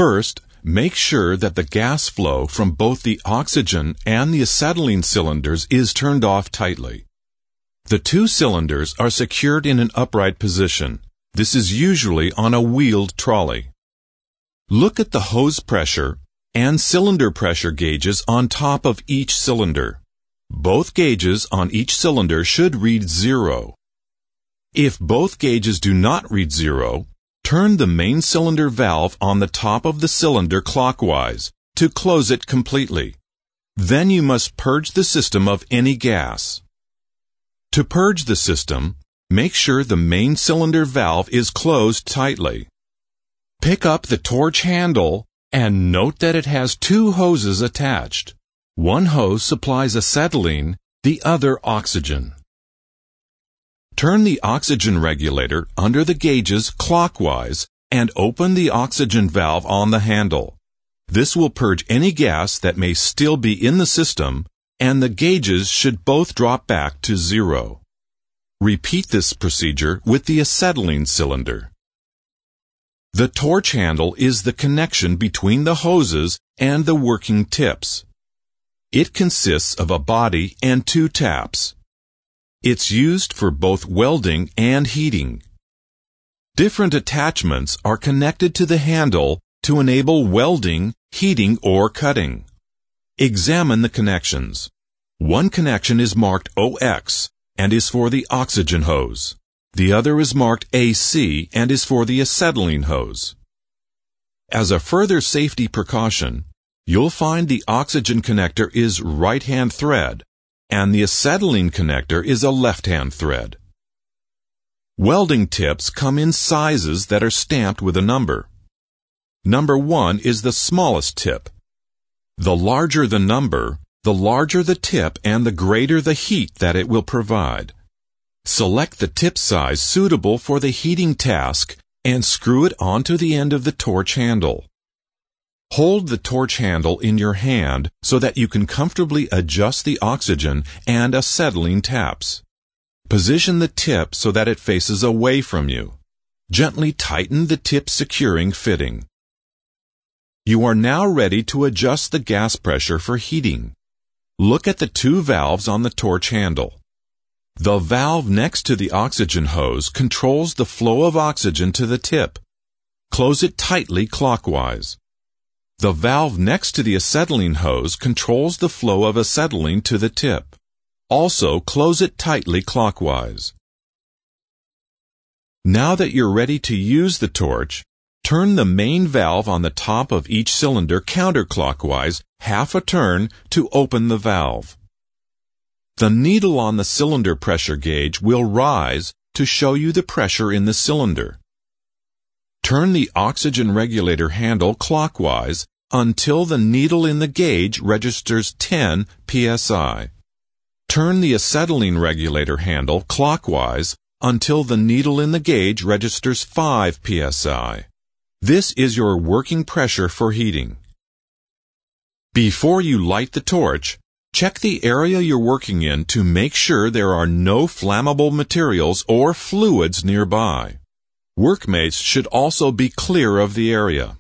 First, make sure that the gas flow from both the oxygen and the acetylene cylinders is turned off tightly. The two cylinders are secured in an upright position. This is usually on a wheeled trolley. Look at the hose pressure and cylinder pressure gauges on top of each cylinder. Both gauges on each cylinder should read 0. If both gauges do not read 0, turn the main cylinder valve on the top of the cylinder clockwise to close it completely. Then you must purge the system of any gas. To purge the system, make sure the main cylinder valve is closed tightly. Pick up the torch handle and note that it has two hoses attached. One hose supplies acetylene, the other oxygen. Turn the oxygen regulator under the gauges clockwise and open the oxygen valve on the handle. This will purge any gas that may still be in the system, and the gauges should both drop back to 0. Repeat this procedure with the acetylene cylinder. The torch handle is the connection between the hoses and the working tips. It consists of a body and two taps. It's used for both welding and heating. Different attachments are connected to the handle to enable welding, heating, or cutting. Examine the connections. One connection is marked OX and is for the oxygen hose. The other is marked AC and is for the acetylene hose. As a further safety precaution, you'll find the oxygen connector is right-hand thread, and the acetylene connector is a left-hand thread. Welding tips come in sizes that are stamped with a number. Number 1 is the smallest tip. The larger the number, the larger the tip and the greater the heat that it will provide. Select the tip size suitable for the heating task and screw it onto the end of the torch handle. Hold the torch handle in your hand so that you can comfortably adjust the oxygen and acetylene taps. Position the tip so that it faces away from you. Gently tighten the tip securing fitting. You are now ready to adjust the gas pressure for heating. Look at the two valves on the torch handle. The valve next to the oxygen hose controls the flow of oxygen to the tip. Close it tightly clockwise. The valve next to the acetylene hose controls the flow of acetylene to the tip. Also, close it tightly clockwise. Now that you're ready to use the torch, turn the main valve on the top of each cylinder counterclockwise half a turn to open the valve. The needle on the cylinder pressure gauge will rise to show you the pressure in the cylinder. Turn the oxygen regulator handle clockwise until the needle in the gauge registers 10 psi. Turn the acetylene regulator handle clockwise until the needle in the gauge registers 5 psi. This is your working pressure for heating. Before you light the torch, check the area you're working in to make sure there are no flammable materials or fluids nearby. Workmates should also be clear of the area.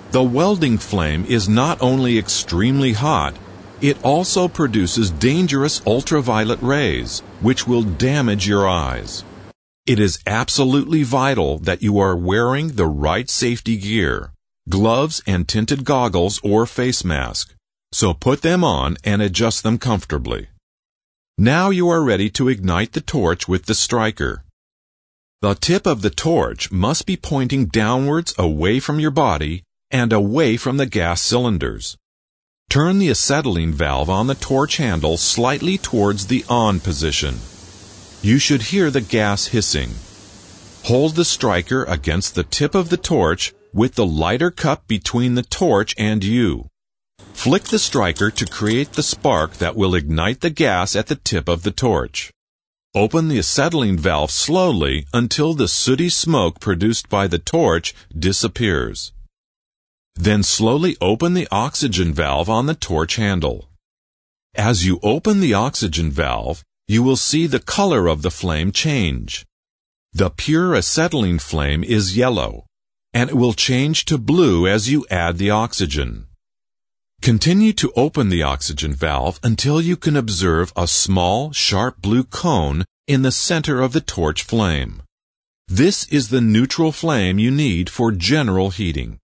The welding flame is not only extremely hot, it also produces dangerous ultraviolet rays, which will damage your eyes. It is absolutely vital that you are wearing the right safety gear, gloves and tinted goggles or face mask. So put them on and adjust them comfortably. Now you are ready to ignite the torch with the striker. The tip of the torch must be pointing downwards away from your body and away from the gas cylinders. Turn the acetylene valve on the torch handle slightly towards the on position. You should hear the gas hissing. Hold the striker against the tip of the torch with the lighter cup between the torch and you. Flick the striker to create the spark that will ignite the gas at the tip of the torch. Open the acetylene valve slowly until the sooty smoke produced by the torch disappears. Then slowly open the oxygen valve on the torch handle. As you open the oxygen valve, you will see the color of the flame change. The pure acetylene flame is yellow. and it will change to blue as you add the oxygen. Continue to open the oxygen valve until you can observe a small, sharp blue cone in the center of the torch flame. This is the neutral flame you need for general heating.